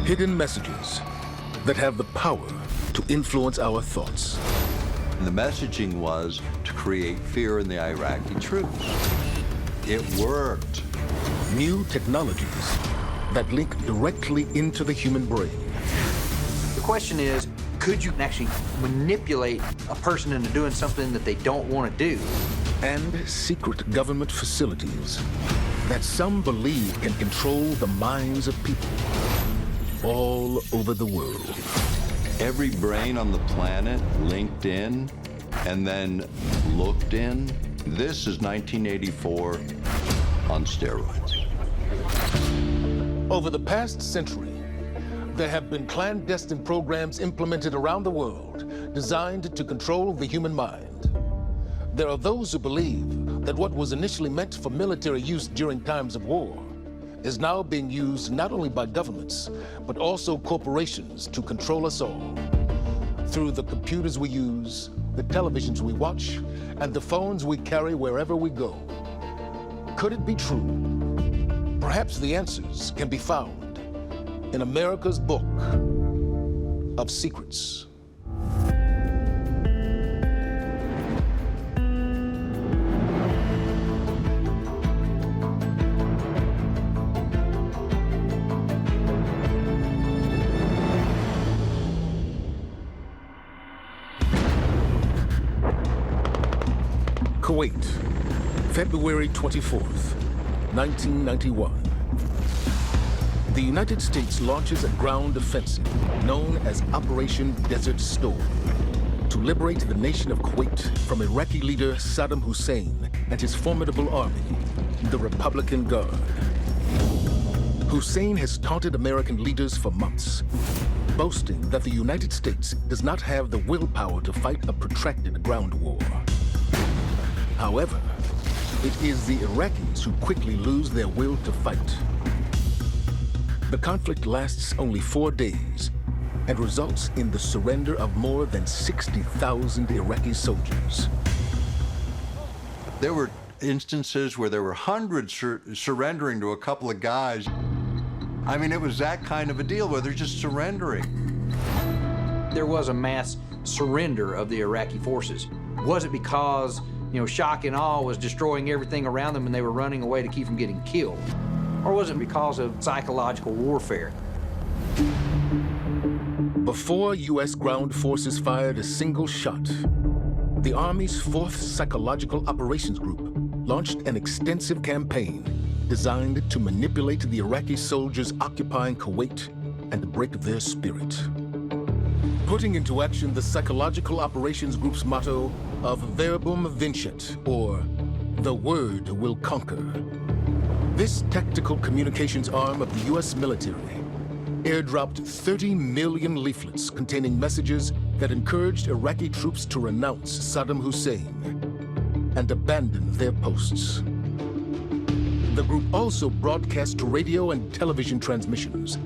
Hidden messages that have the power to influence our thoughts. And the messaging was to create fear in the Iraqi troops. It worked. New technologies that link directly into the human brain. The question is, could you actually manipulate a person into doing something that they don't want to do? And secret government facilities that some believe can control the minds of people all over the world. Every brain on the planet linked in and then looked in. This is 1984 on steroids. Over the past century, there have been clandestine programs implemented around the world designed to control the human mind. There are those who believe that what was initially meant for military use during times of war is now being used not only by governments, but also corporations to control us all. Through the computers we use, the televisions we watch, and the phones we carry wherever we go. Could it be true? Perhaps the answers can be found in America's Book of Secrets. Kuwait, February 24th, 1991. The United States launches a ground offensive known as Operation Desert Storm to liberate the nation of Kuwait from Iraqi leader Saddam Hussein and his formidable army, the Republican Guard. Hussein has taunted American leaders for months, boasting that the United States does not have the willpower to fight a protracted ground war. However, it is the Iraqis who quickly lose their will to fight. The conflict lasts only 4 days and results in the surrender of more than 60,000 Iraqi soldiers. There were instances where there were hundreds surrendering to a couple of guys. I mean, it was that kind of a deal where they're just surrendering. There was a mass surrender of the Iraqi forces. Was it because, shock and awe was destroying everything around them and they were running away to keep from getting killed? Or was it because of psychological warfare? Before U.S. ground forces fired a single shot, the Army's 4th Psychological Operations Group launched an extensive campaign designed to manipulate the Iraqi soldiers occupying Kuwait and break their spirit. Putting into action the Psychological Operations Group's motto of Verbum Vincit, or the word will conquer. This tactical communications arm of the U.S. military airdropped 30 million leaflets containing messages that encouraged Iraqi troops to renounce Saddam Hussein and abandon their posts. The group also broadcast radio and television transmissions,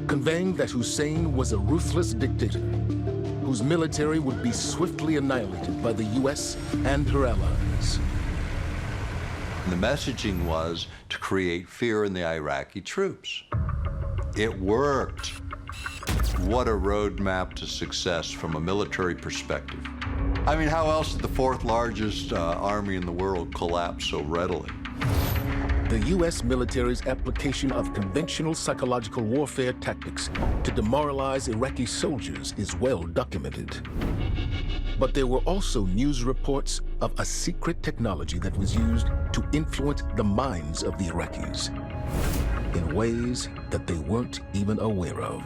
conveying that Hussein was a ruthless dictator whose military would be swiftly annihilated by the U.S. and her allies. The messaging was to create fear in the Iraqi troops. It worked. What a roadmap to success from a military perspective. I mean, how else did the 4th largest army in the world collapse so readily? The U.S. military's application of conventional psychological warfare tactics to demoralize Iraqi soldiers is well documented. But there were also news reports of a secret technology that was used to influence the minds of the Iraqis in ways that they weren't even aware of.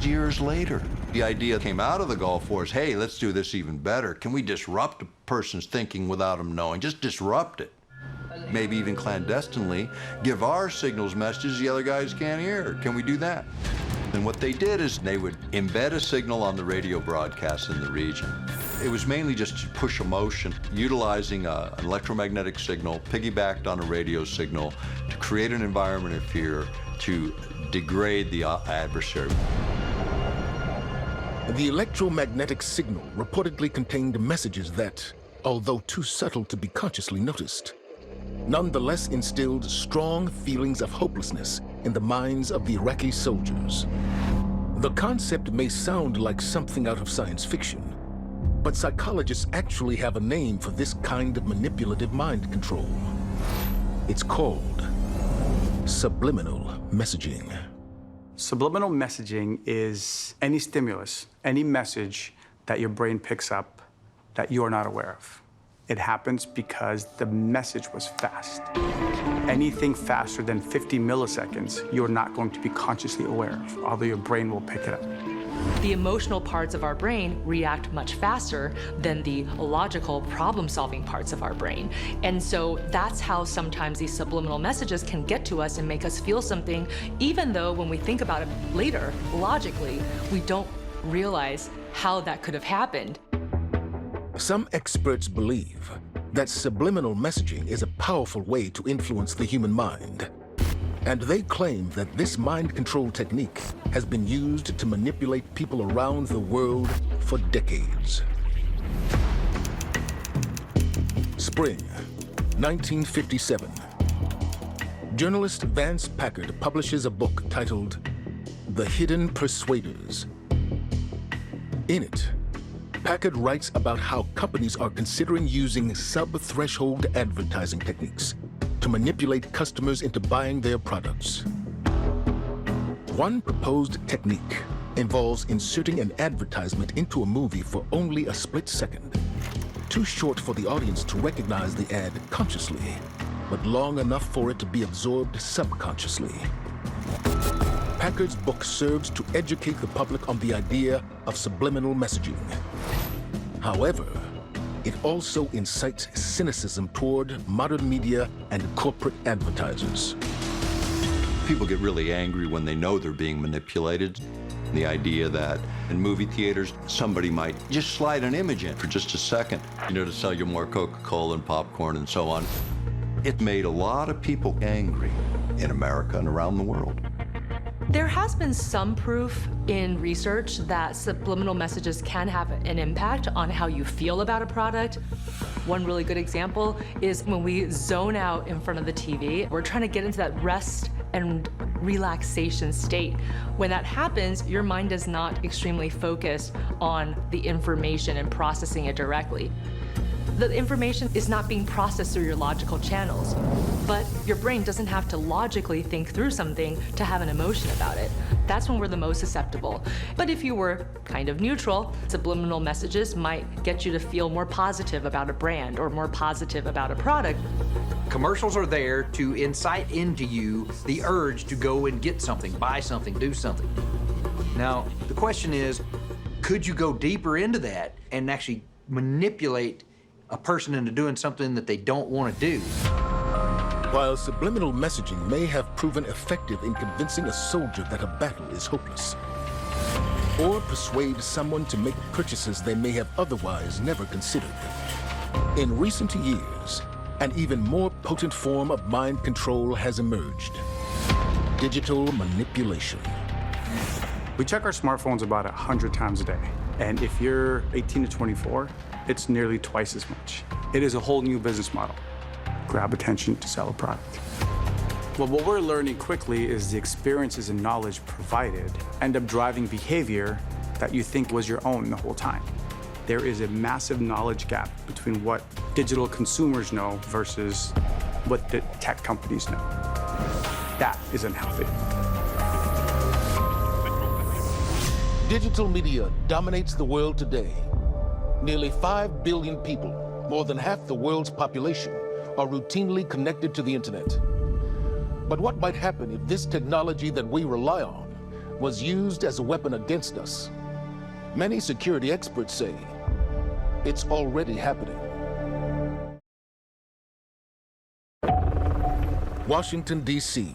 Years later, the idea came out of the Gulf Wars, hey, let's do this even better. Can we disrupt a person's thinking without them knowing? Just disrupt it. Maybe even clandestinely, give our signals messages the other guys can't hear. Can we do that? And what they did is they would embed a signal on the radio broadcast in the region. It was mainly just to push emotion, utilizing an electromagnetic signal piggybacked on a radio signal to create an environment of fear, to degrade the adversary. The electromagnetic signal reportedly contained messages that, although too subtle to be consciously noticed, nonetheless instilled strong feelings of hopelessness in the minds of the Iraqi soldiers. The concept may sound like something out of science fiction, but psychologists actually have a name for this kind of manipulative mind control. It's called subliminal messaging. Subliminal messaging is any stimulus, any message that your brain picks up that you are not aware of. It happens because the message was fast. Anything faster than 50 milliseconds, you're not going to be consciously aware of, although your brain will pick it up. The emotional parts of our brain react much faster than the logical problem-solving parts of our brain. And so that's how sometimes these subliminal messages can get to us and make us feel something, even though when we think about it later, logically, we don't realize how that could have happened. Some experts believe that subliminal messaging is a powerful way to influence the human mind. And they claim that this mind control technique has been used to manipulate people around the world for decades. Spring, 1957. Journalist Vance Packard publishes a book titled The Hidden Persuaders. In it, Packard writes about how companies are considering using sub-threshold advertising techniques to manipulate customers into buying their products. One proposed technique involves inserting an advertisement into a movie for only a split second, too short for the audience to recognize the ad consciously, but long enough for it to be absorbed subconsciously. Packard's book serves to educate the public on the idea of subliminal messaging. However, it also incites cynicism toward modern media and corporate advertisers. People get really angry when they know they're being manipulated. The idea that in movie theaters, somebody might just slide an image in for just a second, to sell you more Coca-Cola and popcorn and so on. It made a lot of people angry in America and around the world. There has been some proof in research that subliminal messages can have an impact on how you feel about a product. One really good example is when we zone out in front of the TV, we're trying to get into that rest and relaxation state. When that happens, your mind is not extremely focused on the information and processing it directly. The information is not being processed through your logical channels, but your brain doesn't have to logically think through something to have an emotion about it. That's when we're the most susceptible. But if you were kind of neutral, subliminal messages might get you to feel more positive about a brand or more positive about a product. Commercials are there to incite into you the urge to go and get something, buy something, do something. Now, the question is, could you go deeper into that and actually manipulate a person into doing something that they don't want to do? While subliminal messaging may have proven effective in convincing a soldier that a battle is hopeless, or persuade someone to make purchases they may have otherwise never considered, in recent years, an even more potent form of mind control has emerged: digital manipulation. We check our smartphones about 100 times a day. And if you're 18 to 24, it's nearly twice as much. It is a whole new business model. Grab attention to sell a product. Well, what we're learning quickly is the experiences and knowledge provided end up driving behavior that you think was your own the whole time. There is a massive knowledge gap between what digital consumers know versus what the tech companies know. That is unhealthy. Digital media dominates the world today. Nearly 5 billion people, more than half the world's population, are routinely connected to the internet. But what might happen if this technology that we rely on was used as a weapon against us? Many security experts say it's already happening. Washington, D.C.,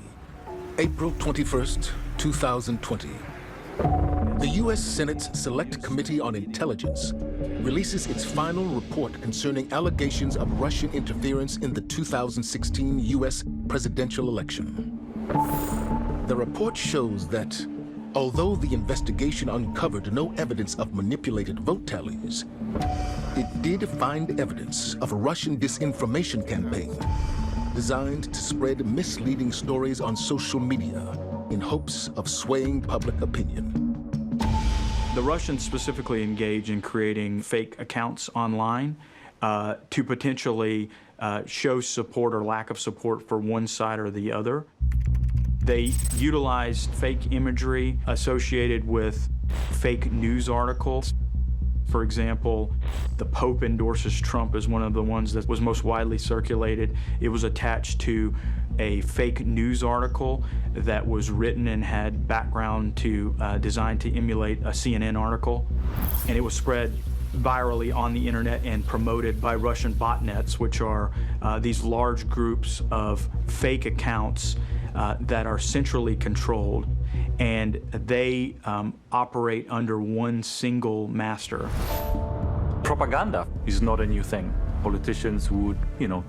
April 21st, 2020. The U.S. Senate's Select Committee on Intelligence releases its final report concerning allegations of Russian interference in the 2016 U.S. presidential election. The report shows that, although the investigation uncovered no evidence of manipulated vote tallies, it did find evidence of a Russian disinformation campaign designed to spread misleading stories on social media in hopes of swaying public opinion. The Russians specifically engage in creating fake accounts online to potentially show support or lack of support for one side or the other. They utilized fake imagery associated with fake news articles. For example, the Pope endorses Trump is one of the ones that was most widely circulated. It was attached to a fake news article that was written and had background designed to emulate a CNN article. And it was spread virally on the internet and promoted by Russian botnets, which are these large groups of fake accounts that are centrally controlled, and they operate under one single master. Propaganda is not a new thing. Politicians would,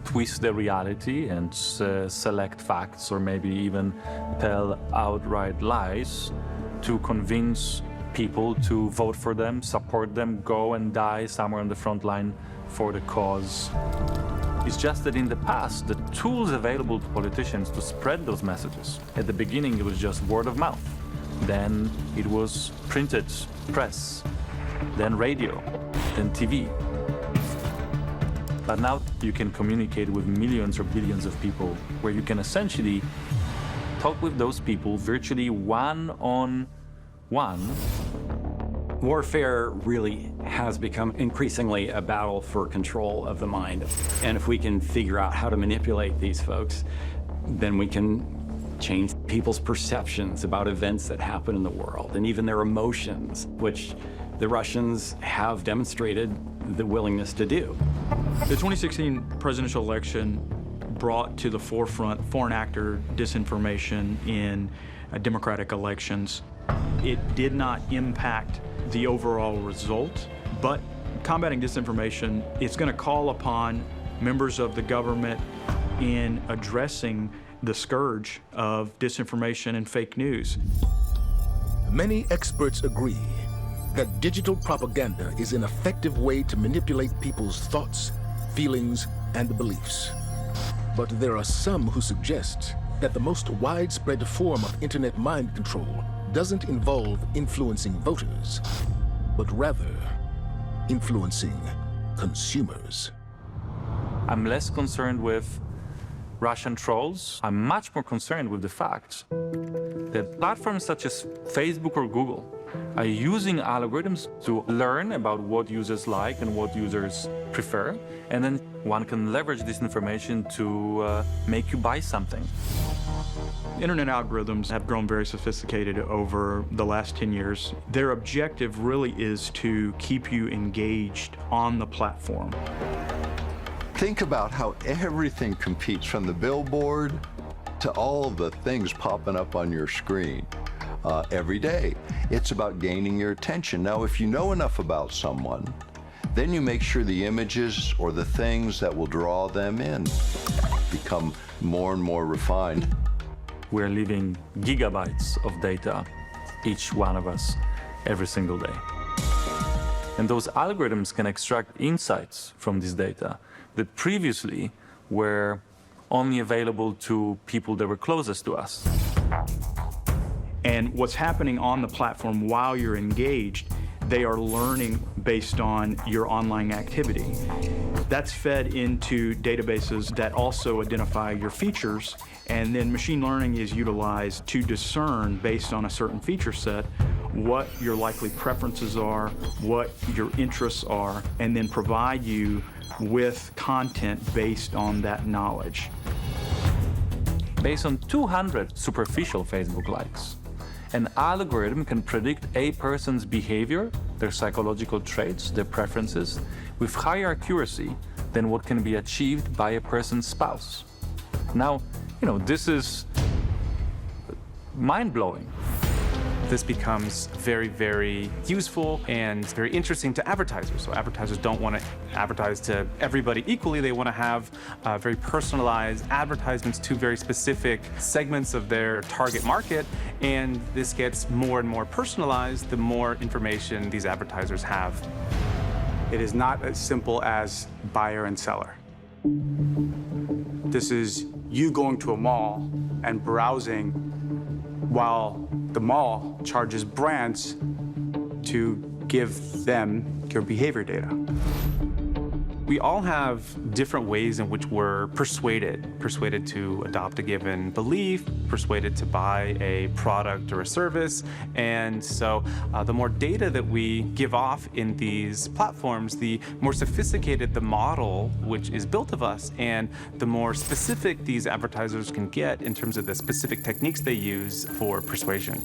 twist the reality and select facts or maybe even tell outright lies to convince people to vote for them, support them, go and die somewhere on the front line for the cause. It's just that in the past, the tools available to politicians to spread those messages, at the beginning it was just word of mouth. Then it was printed press, then radio, then TV. But now you can communicate with millions or billions of people where you can essentially talk with those people virtually one-on-one. Warfare really has become increasingly a battle for control of the mind. And if we can figure out how to manipulate these folks, then we can change people's perceptions about events that happen in the world and even their emotions, which the Russians have demonstrated the willingness to do. The 2016 presidential election brought to the forefront foreign actor disinformation in democratic elections. It did not impact the overall result, but combating disinformation, it's going to call upon members of the government in addressing the scourge of disinformation and fake news. Many experts agree that digital propaganda is an effective way to manipulate people's thoughts, feelings, and beliefs. But there are some who suggest that the most widespread form of internet mind control doesn't involve influencing voters, but rather influencing consumers. I'm less concerned with Russian trolls. I'm much more concerned with the fact that platforms such as Facebook or Google are using algorithms to learn about what users like and what users prefer, and then one can leverage this information to make you buy something. Internet algorithms have grown very sophisticated over the last 10 years. Their objective really is to keep you engaged on the platform. Think about how everything competes, from the billboard to all the things popping up on your screen every day. It's about gaining your attention. Now, if you know enough about someone, then you make sure the images or the things that will draw them in become more and more refined. We're leaving gigabytes of data, each one of us, every single day. And those algorithms can extract insights from this data that previously were only available to people that were closest to us. And what's happening on the platform while you're engaged, they are learning based on your online activity. That's fed into databases that also identify your features, and then machine learning is utilized to discern, based on a certain feature set, what your likely preferences are, what your interests are, and then provide you with content based on that knowledge. Based on 200 superficial Facebook likes, an algorithm can predict a person's behavior, their psychological traits, their preferences, with higher accuracy than what can be achieved by a person's spouse. Now, this is mind-blowing. This becomes very, very useful and very interesting to advertisers. So advertisers don't want to advertise to everybody equally. They want to have very personalized advertisements to very specific segments of their target market. And this gets more and more personalized the more information these advertisers have. It is not as simple as buyer and seller. This is you going to a mall and browsing while the mall charges brands to give them your behavior data. We all have different ways in which we're persuaded to adopt a given belief, persuaded to buy a product or a service. And so the more data that we give off in these platforms, the more sophisticated the model which is built of us, and the more specific these advertisers can get in terms of the specific techniques they use for persuasion.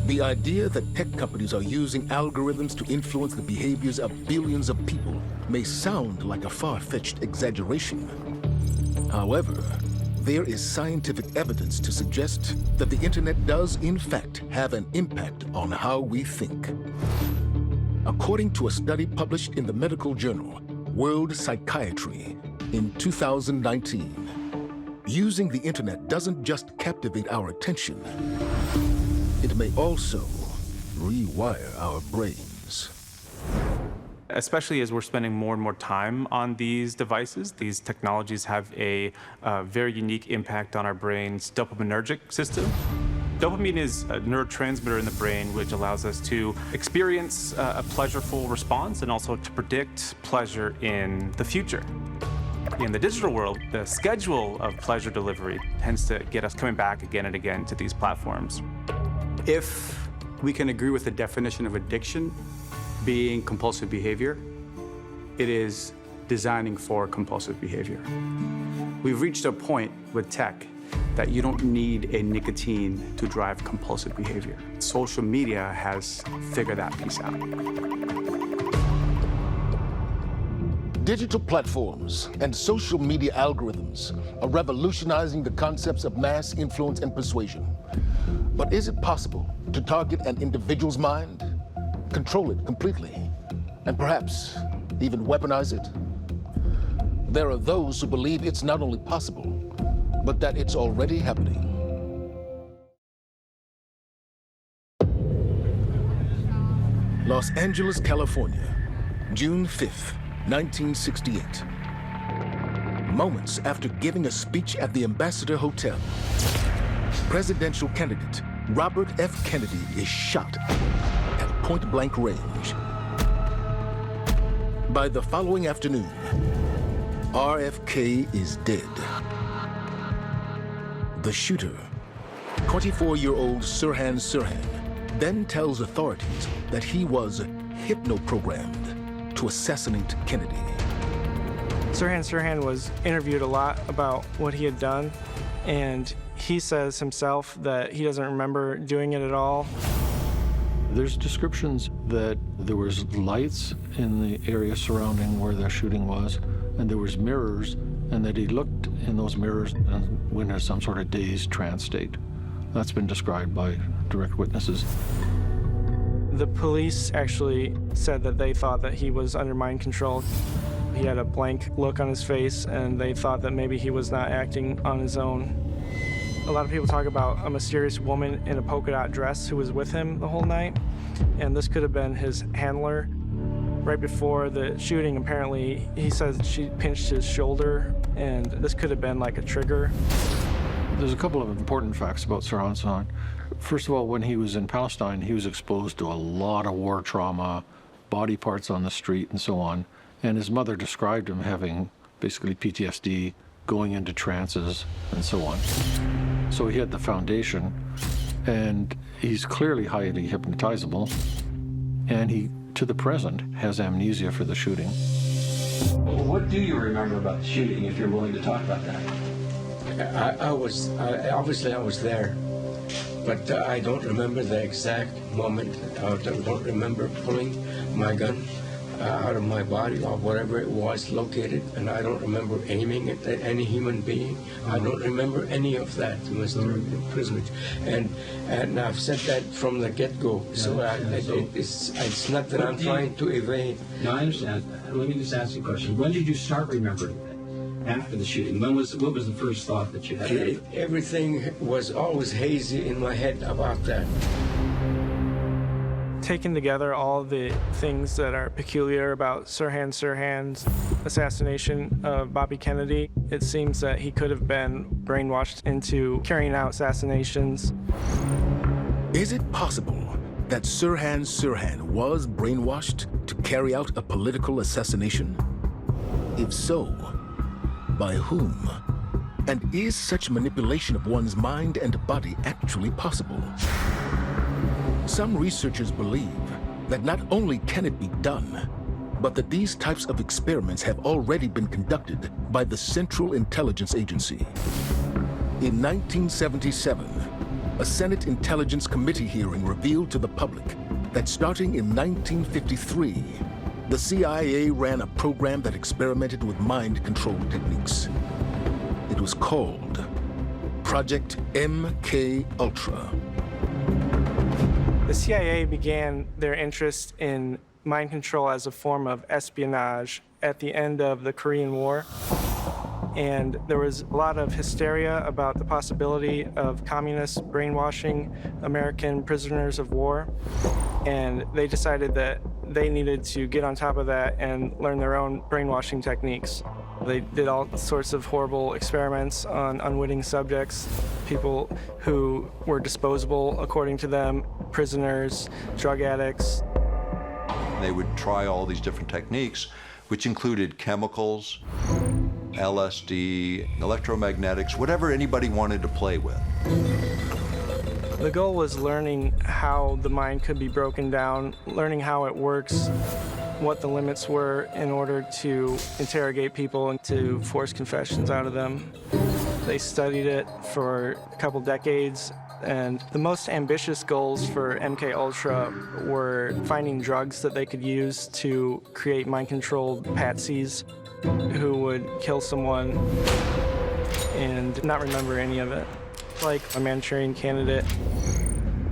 The idea that tech companies are using algorithms to influence the behaviors of billions of people may sound like a far-fetched exaggeration. However, there is scientific evidence to suggest that the internet does in fact have an impact on how we think. According to a study published in the medical journal World Psychiatry in 2019, using the internet doesn't just captivate our attention, it may also rewire our brains. Especially as we're spending more and more time on these devices, these technologies have a very unique impact on our brain's dopaminergic system. Dopamine is a neurotransmitter in the brain which allows us to experience a pleasureful response and also to predict pleasure in the future. In the digital world, the schedule of pleasure delivery tends to get us coming back again and again to these platforms. If we can agree with the definition of addiction being compulsive behavior, it is designing for compulsive behavior. We've reached a point with tech that you don't need a nicotine to drive compulsive behavior. Social media has figured that piece out. Digital platforms and social media algorithms are revolutionizing the concepts of mass influence and persuasion. But is it possible to target an individual's mind, control it completely, and perhaps even weaponize it? There are those who believe it's not only possible, but that it's already happening. Los Angeles, California, June 5th, 1968. Moments after giving a speech at the Ambassador Hotel, presidential candidate Robert F. Kennedy is shot at point-blank range. By the following afternoon, RFK is dead. The shooter, 24-year-old Sirhan Sirhan, then tells authorities that he was hypno-programmed to assassinate Kennedy. Sirhan Sirhan was interviewed a lot about what he had done, and he says himself that he doesn't remember doing it at all. There's descriptions that there was lights in the area surrounding where the shooting was, and there was mirrors, and that he looked in those mirrors and went into some sort of dazed trance state. That's been described by direct witnesses. The police actually said that they thought that he was under mind control. He had a blank look on his face, and they thought that maybe he was not acting on his own. A lot of people talk about a mysterious woman in a polka dot dress who was with him the whole night, and this could have been his handler. Right before the shooting, apparently, he says she pinched his shoulder, and this could have been like a trigger. There's a couple of important facts about Sirhan Sirhan. First of all, when he was in Palestine, he was exposed to a lot of war trauma, body parts on the street and so on, and his mother described him having basically PTSD, going into trances and so on. So he had the foundation, and he's clearly highly hypnotizable, and he, to the present, has amnesia for the shooting. What do you remember about the shooting, if you're willing to talk about that? Obviously I was there, but I don't remember the exact moment. I don't remember pulling my gun out of my body or wherever it was located, and I don't remember aiming at any human being. I don't remember any of that, Mr. Prisonage. And I've said that from the get-go, so it's not that I'm trying to evade. No, I understand. Let me just ask you a question. When did you start remembering after the shooting? What was the first thought that you had? Everything was always hazy in my head about that. Taken together, all the things that are peculiar about Sirhan Sirhan's assassination of Bobby Kennedy, it seems that he could have been brainwashed into carrying out assassinations. Is it possible that Sirhan Sirhan was brainwashed to carry out a political assassination? If so, by whom? And is such manipulation of one's mind and body actually possible? Some researchers believe that not only can it be done, but that these types of experiments have already been conducted by the Central Intelligence Agency. In 1977, a Senate Intelligence Committee hearing revealed to the public that starting in 1953, the CIA ran a program that experimented with mind control techniques. It was called Project MK Ultra. The CIA began their interest in mind control as a form of espionage at the end of the Korean War. And there was a lot of hysteria about the possibility of communists brainwashing American prisoners of war. And they decided that they needed to get on top of that and learn their own brainwashing techniques. They did all sorts of horrible experiments on unwitting subjects, people who were disposable, according to them, prisoners, drug addicts. They would try all these different techniques, which included chemicals, LSD, electromagnetics, whatever anybody wanted to play with. The goal was learning how the mind could be broken down, learning how it works, what the limits were in order to interrogate people and to force confessions out of them. They studied it for a couple decades, and the most ambitious goals for MK Ultra were finding drugs that they could use to create mind-controlled patsies who would kill someone and not remember any of it, like a Manchurian Candidate.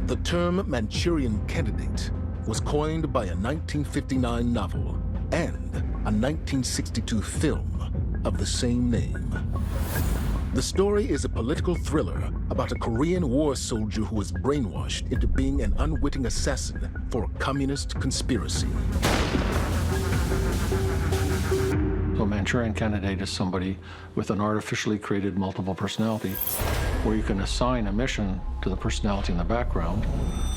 The term Manchurian Candidate was coined by a 1959 novel and a 1962 film of the same name. The story is a political thriller about a Korean War soldier who was brainwashed into being an unwitting assassin for a communist conspiracy. So Manchurian Candidate is somebody with an artificially created multiple personality, where you can assign a mission to the personality in the background.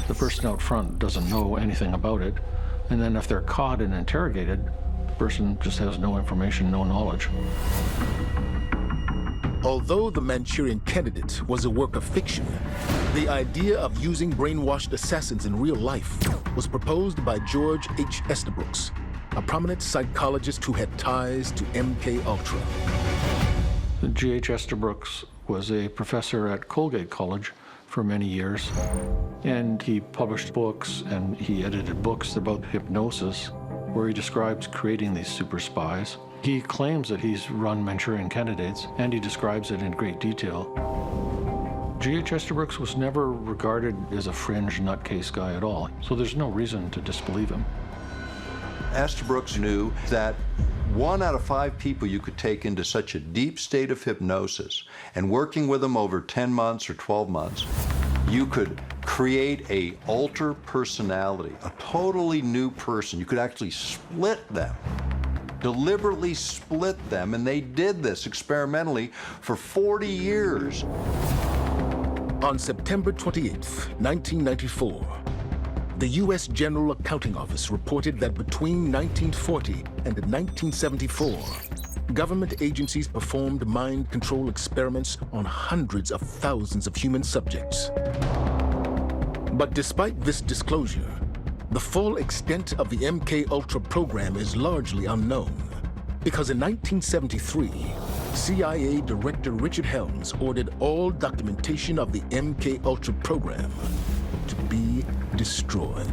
The person out front doesn't know anything about it, and then if they're caught and interrogated, the person just has no information, no knowledge. Although The Manchurian Candidate was a work of fiction, the idea of using brainwashed assassins in real life was proposed by George H. Estabrooks, a prominent psychologist who had ties to MK Ultra. G.H. Estabrooks was a professor at Colgate College for many years, and he published books and he edited books about hypnosis, where he describes creating these super spies. He claims that he's run Manchurian Candidates, and he describes it in great detail. G.H. Estabrooks was never regarded as a fringe nutcase guy at all, so there's no reason to disbelieve him. Estabrooks knew that 1 out of 5 people you could take into such a deep state of hypnosis, and working with them over 10 months or 12 months, you could create a alter personality, a totally new person. You could actually split them, deliberately split them, and they did this experimentally for 40 years. On September 28th, 1994, the U.S. General Accounting Office reported that between 1940 and 1974, government agencies performed mind control experiments on hundreds of thousands of human subjects. But despite this disclosure, the full extent of the MK Ultra program is largely unknown, because in 1973, CIA Director Richard Helms ordered all documentation of the MK Ultra program to be destroyed.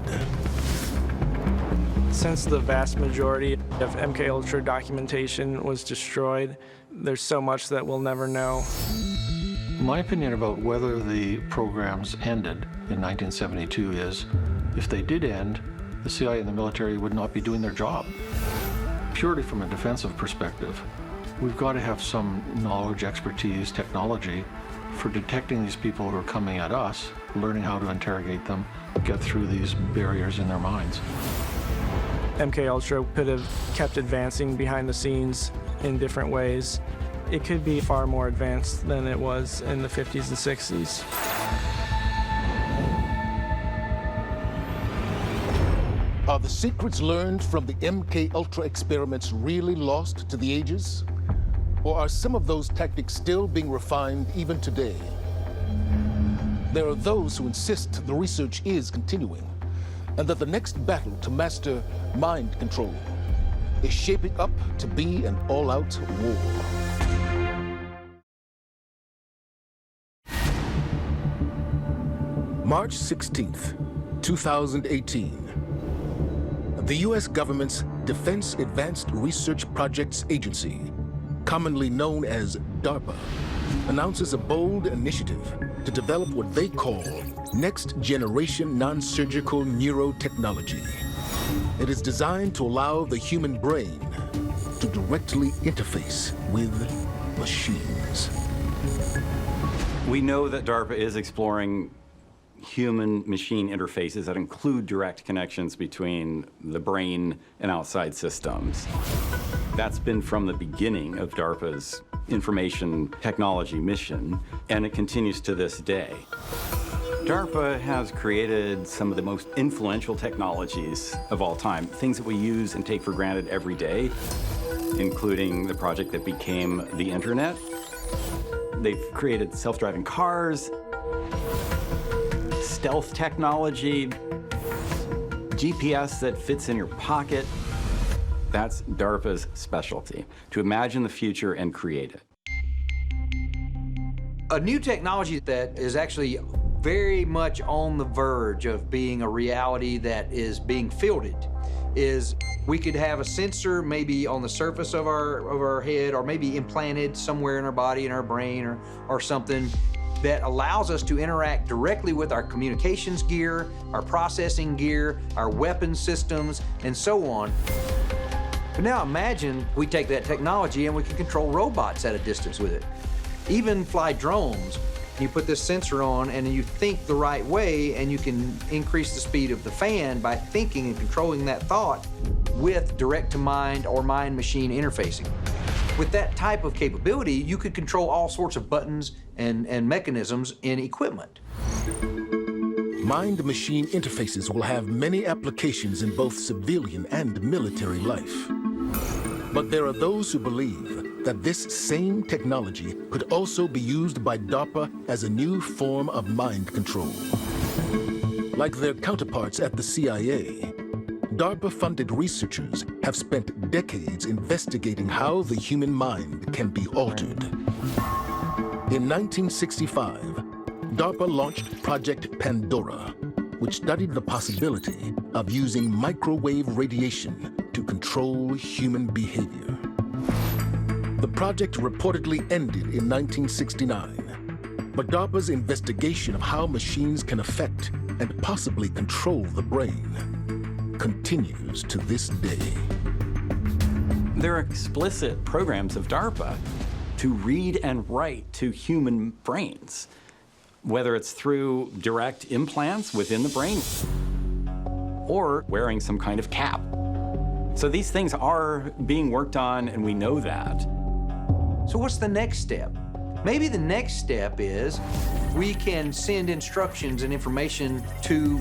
Since the vast majority of MK Ultra documentation was destroyed, there's so much that we'll never know. My opinion about whether the programs ended in 1972 is, if they did end, the CIA and the military would not be doing their job. Purely from a defensive perspective, we've got to have some knowledge, expertise, technology for detecting these people who are coming at us, learning how to interrogate them, get through these barriers in their minds. MKUltra could have kept advancing behind the scenes in different ways. It could be far more advanced than it was in the 50s and 60s. Are the secrets learned from the MKUltra experiments really lost to the ages? Or are some of those tactics still being refined even today? There are those who insist the research is continuing, and that the next battle to master mind control is shaping up to be an all-out war. March 16th, 2018. The U.S. government's Defense Advanced Research Projects Agency, commonly known as DARPA, announces a bold initiative to develop what they call next-generation non-surgical neurotechnology. It is designed to allow the human brain to directly interface with machines. We know that DARPA is exploring human-machine interfaces that include direct connections between the brain and outside systems. That's been from the beginning of DARPA's information technology mission, and it continues to this day. DARPA has created some of the most influential technologies of all time, things that we use and take for granted every day, including the project that became the internet. They've created self-driving cars, stealth technology, GPS that fits in your pocket. That's DARPA's specialty, to imagine the future and create it. A new technology that is actually very much on the verge of being a reality that is being fielded is we could have a sensor maybe on the surface of our head, or maybe implanted somewhere in our body, in our brain or something, that allows us to interact directly with our communications gear, our processing gear, our weapon systems, and so on. But now imagine we take that technology and we can control robots at a distance with it. Even fly drones. You put this sensor on and you think the right way, and you can increase the speed of the fan by thinking and controlling that thought with direct-to-mind or mind-machine interfacing. With that type of capability, you could control all sorts of buttons and mechanisms in equipment. Mind-machine interfaces will have many applications in both civilian and military life. But there are those who believe that this same technology could also be used by DARPA as a new form of mind control. Like their counterparts at the CIA, DARPA-funded researchers have spent decades investigating how the human mind can be altered. In 1965, DARPA launched Project Pandora, which studied the possibility of using microwave radiation to control human behavior. The project reportedly ended in 1969, but DARPA's investigation of how machines can affect and possibly control the brain continues to this day. There are explicit programs of DARPA to read and write to human brains, whether it's through direct implants within the brain or wearing some kind of cap. So these things are being worked on, and we know that. So what's the next step? Maybe the next step is we can send instructions and information to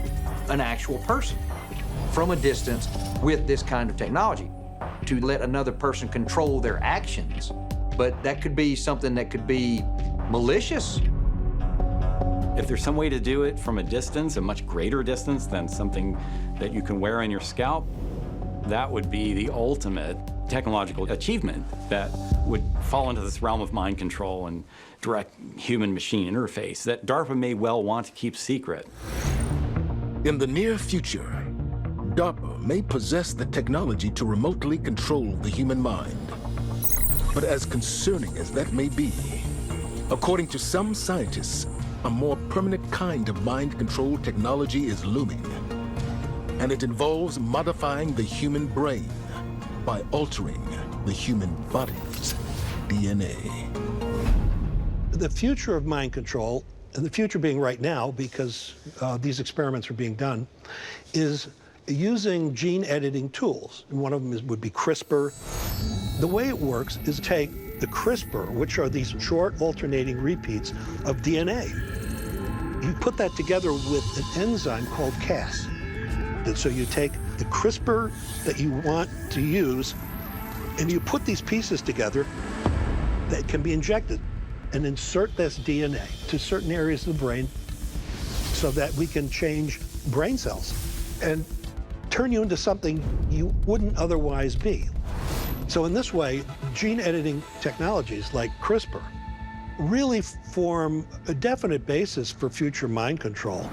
an actual person from a distance with this kind of technology to let another person control their actions. But that could be something that could be malicious. If there's some way to do it from a distance, a much greater distance than something that you can wear on your scalp, that would be the ultimate technological achievement that would fall into this realm of mind control and direct human-machine interface that DARPA may well want to keep secret. In the near future, DARPA may possess the technology to remotely control the human mind. But as concerning as that may be, according to some scientists, a more permanent kind of mind control technology is looming. And it involves modifying the human brain by altering the human body's DNA. The future of mind control, and the future being right now because these experiments are being done, is using gene editing tools. And one of them would be CRISPR. The way it works is take the CRISPR, which are these short alternating repeats of DNA. You put that together with an enzyme called Cas. And so you take the CRISPR that you want to use, and you put these pieces together that can be injected and insert this DNA to certain areas of the brain so that we can change brain cells and turn you into something you wouldn't otherwise be. So in this way, gene editing technologies like CRISPR really form a definite basis for future mind control.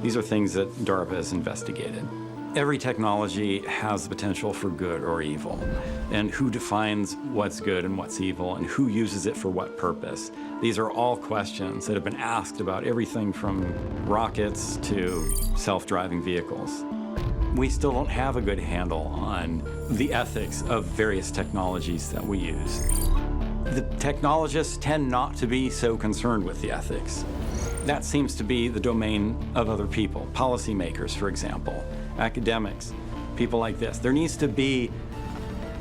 These are things that DARPA has investigated. Every technology has the potential for good or evil. And who defines what's good and what's evil, and who uses it for what purpose? These are all questions that have been asked about everything from rockets to self-driving vehicles. We still don't have a good handle on the ethics of various technologies that we use. The technologists tend not to be so concerned with the ethics. That seems to be the domain of other people, policymakers, for example, academics, people like this. There needs to be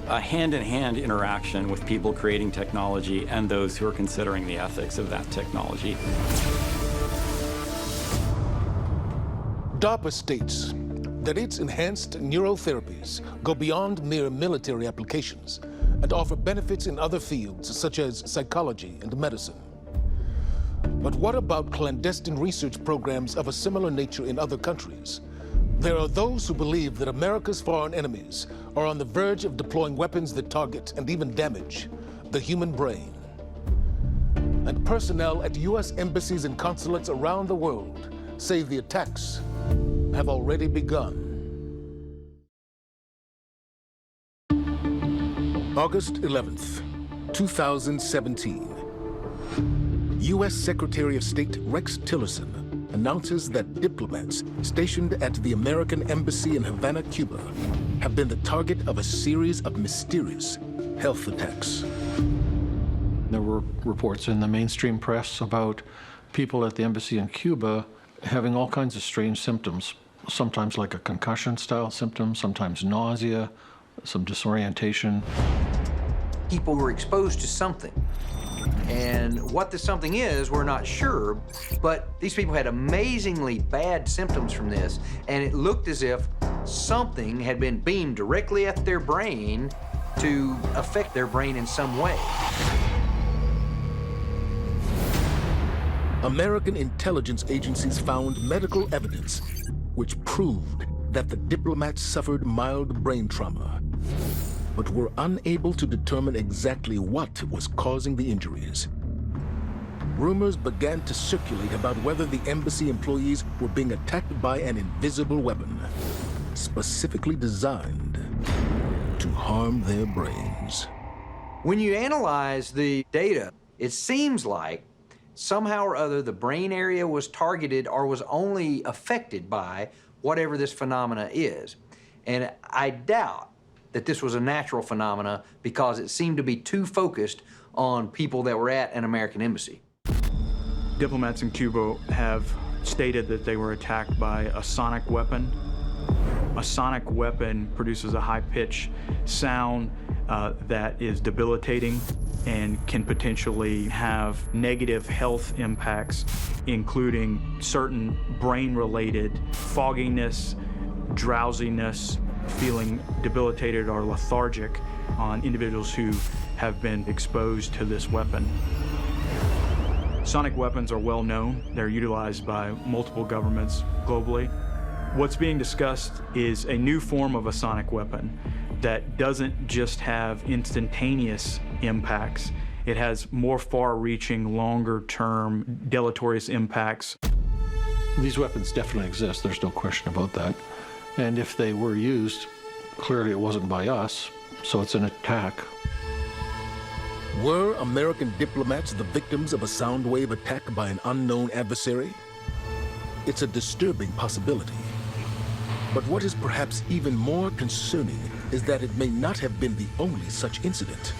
a hand-in-hand interaction with people creating technology and those who are considering the ethics of that technology. DARPA states that its enhanced neurotherapies go beyond mere military applications and offer benefits in other fields such as psychology and medicine. But what about clandestine research programs of a similar nature in other countries? There are those who believe that America's foreign enemies are on the verge of deploying weapons that target and even damage the human brain. And personnel at U.S. embassies and consulates around the world say the attacks have already begun. August 11th, 2017. U.S. Secretary of State Rex Tillerson announces that diplomats stationed at the American Embassy in Havana, Cuba, have been the target of a series of mysterious health attacks. There were reports in the mainstream press about people at the embassy in Cuba having all kinds of strange symptoms, sometimes like a concussion-style symptom, sometimes nausea, some disorientation. People were exposed to something. And what this something is, we're not sure, but these people had amazingly bad symptoms from this, and it looked as if something had been beamed directly at their brain to affect their brain in some way. American intelligence agencies found medical evidence which proved that the diplomats suffered mild brain trauma, but were unable to determine exactly what was causing the injuries. Rumors began to circulate about whether the embassy employees were being attacked by an invisible weapon, specifically designed to harm their brains. When you analyze the data, it seems like somehow or other the brain area was targeted or was only affected by whatever this phenomena is. And I doubt that this was a natural phenomena because it seemed to be too focused on people that were at an American embassy. Diplomats in Cuba have stated that they were attacked by a sonic weapon. A sonic weapon produces a high-pitched sound that is debilitating and can potentially have negative health impacts, including certain brain-related fogginess, drowsiness, feeling debilitated or lethargic on individuals who have been exposed to this weapon. Sonic weapons are well known. They're utilized by multiple governments globally. What's being discussed is a new form of a sonic weapon that doesn't just have instantaneous impacts. It has more far-reaching, longer-term, deleterious impacts. These weapons definitely exist, there's no question about that. And if they were used, clearly it wasn't by us, so it's an attack. Were American diplomats the victims of a sound wave attack by an unknown adversary? It's a disturbing possibility. But what is perhaps even more concerning is that it may not have been the only such incident.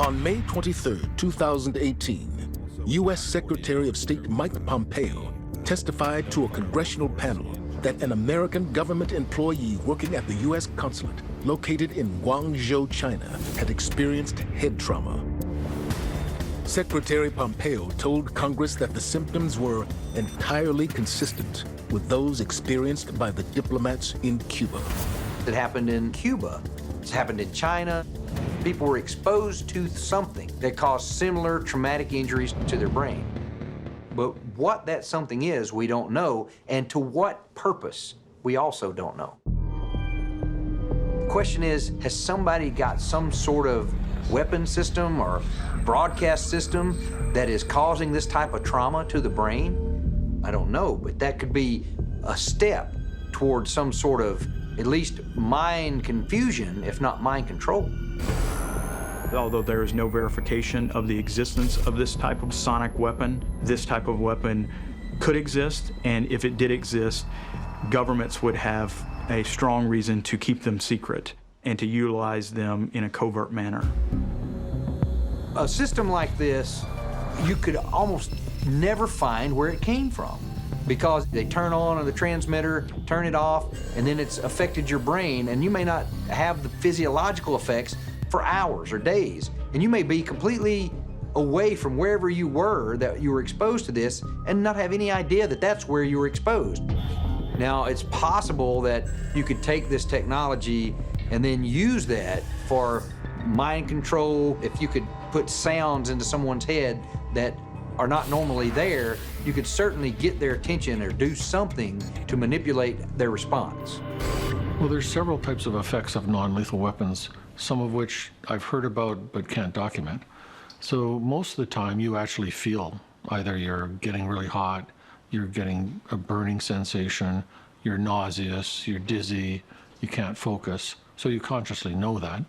On May 23, 2018, U.S. Secretary of State Mike Pompeo testified to a congressional panel that an American government employee working at the U.S. consulate located in Guangzhou, China, had experienced head trauma. Secretary Pompeo told Congress that the symptoms were entirely consistent with those experienced by the diplomats in Cuba. It happened in Cuba. It's happened in China. People were exposed to something that caused similar traumatic injuries to their brain. But what that something is, we don't know, and to what purpose, we also don't know. The question is, has somebody got some sort of weapon system or broadcast system that is causing this type of trauma to the brain? I don't know, but that could be a step towards some sort of at least mind confusion, if not mind control. Although there is no verification of the existence of this type of sonic weapon, this type of weapon could exist, and if it did exist, governments would have a strong reason to keep them secret and to utilize them in a covert manner. A system like this, you could almost never find where it came from, because they turn on the transmitter, turn it off, and then it's affected your brain, and you may not have the physiological effects for hours or days, and you may be completely away from wherever you were that you were exposed to this and not have any idea that that's where you were exposed. Now, it's possible that you could take this technology and then use that for mind control. If you could put sounds into someone's head that are not normally there, you could certainly get their attention or do something to manipulate their response. Well, there's several types of effects of non-lethal weapons, some of which I've heard about but can't document. So most of the time you actually feel either you're getting really hot, you're getting a burning sensation, you're nauseous, you're dizzy, you can't focus. So you consciously know that.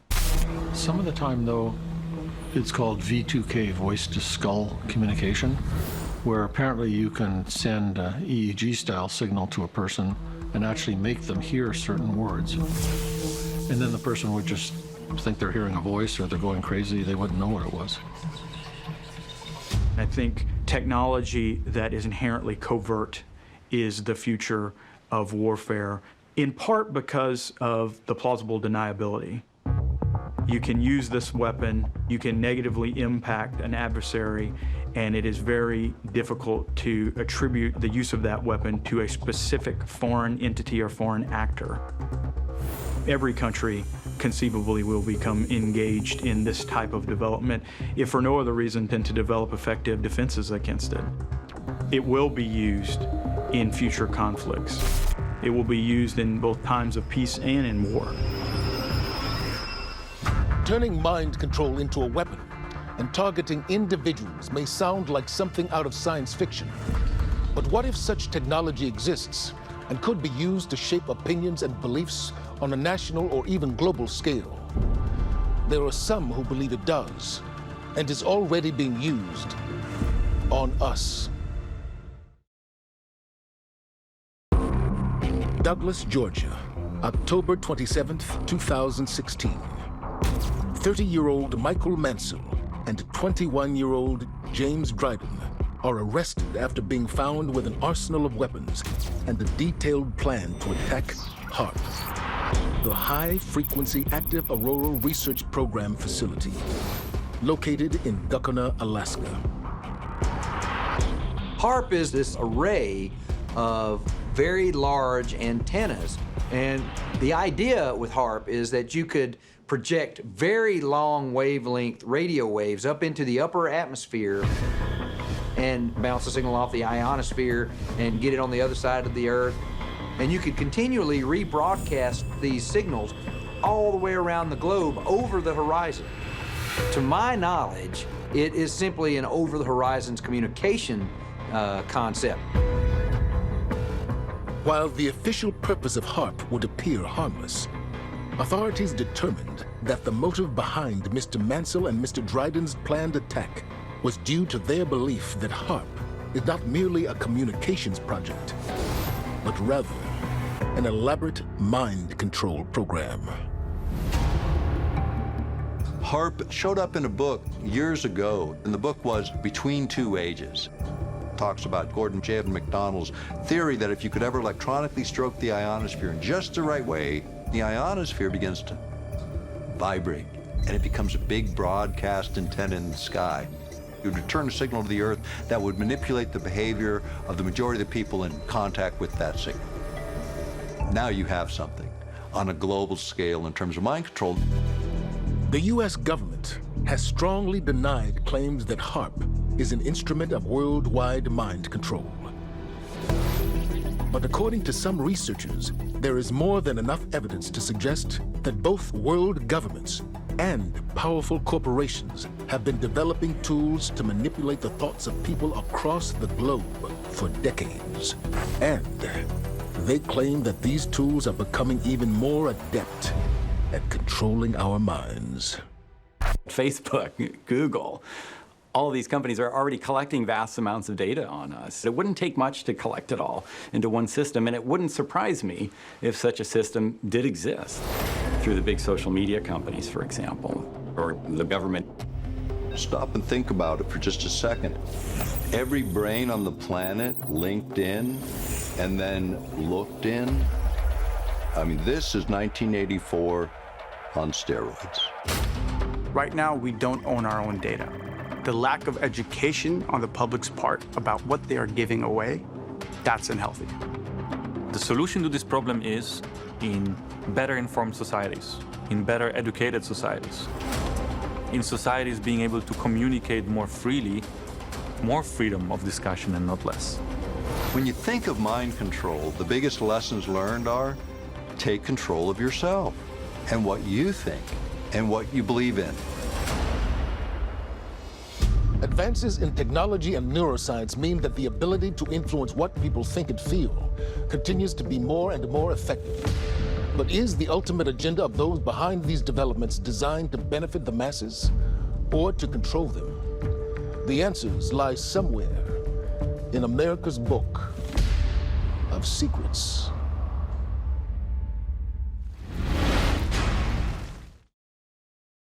Some of the time though, it's called V2K, voice to skull communication, where apparently you can send an EEG style signal to a person and actually make them hear certain words. And then the person would just think they're hearing a voice or they're going crazy, they wouldn't know what it was. I think technology that is inherently covert is the future of warfare, in part because of the plausible deniability. You can use this weapon, you can negatively impact an adversary, and it is very difficult to attribute the use of that weapon to a specific foreign entity or foreign actor. Every country conceivably will become engaged in this type of development, if for no other reason than to develop effective defenses against it. It will be used in future conflicts. It will be used in both times of peace and in war. Turning mind control into a weapon and targeting individuals may sound like something out of science fiction. But what if such technology exists and could be used to shape opinions and beliefs on a national or even global scale? There are some who believe it does, and is already being used on us. Douglas, Georgia, October 27th, 2016. 30-year-old Michael Mansell and 21-year-old James Dryden are arrested after being found with an arsenal of weapons and a detailed plan to attack HAARP, the High-Frequency Active Auroral Research Program facility, located in Gukona, Alaska. HAARP is this array of very large antennas, and the idea with HAARP is that you could project very long wavelength radio waves up into the upper atmosphere and bounce the signal off the ionosphere and get it on the other side of the Earth. And you could continually rebroadcast these signals all the way around the globe over the horizon. To my knowledge, it is simply an over-the-horizons communication concept. While the official purpose of HAARP would appear harmless, authorities determined that the motive behind Mr. Mansell and Mr. Dryden's planned attack was due to their belief that HAARP is not merely a communications project, but rather an elaborate mind control program. HAARP showed up in a book years ago, and the book was Between Two Ages. It talks about Gordon J. MacDonald's theory that if you could ever electronically stroke the ionosphere in just the right way, the ionosphere begins to vibrate, and it becomes a big broadcast antenna in the sky. It would return a signal to the Earth that would manipulate the behavior of the majority of the people in contact with that signal. Now you have something on a global scale in terms of mind control. The U.S. government has strongly denied claims that HAARP is an instrument of worldwide mind control. But according to some researchers, there is more than enough evidence to suggest that both world governments and powerful corporations have been developing tools to manipulate the thoughts of people across the globe for decades. And they claim that these tools are becoming even more adept at controlling our minds. Facebook, Google, all of these companies are already collecting vast amounts of data on us. It wouldn't take much to collect it all into one system, and it wouldn't surprise me if such a system did exist through the big social media companies, for example, or the government. Stop and think about it for just a second. Every brain on the planet linked in and then looked in. I mean, this is 1984 on steroids. Right now, we don't own our own data. The lack of education on the public's part about what they are giving away, that's unhealthy. The solution to this problem is in better informed societies, in better educated societies, in societies being able to communicate more freely, more freedom of discussion and not less. When you think of mind control, the biggest lessons learned are take control of yourself and what you think and what you believe in. Advances in technology and neuroscience mean that the ability to influence what people think and feel continues to be more and more effective. But is the ultimate agenda of those behind these developments designed to benefit the masses or to control them? The answers lie somewhere in America's book of secrets.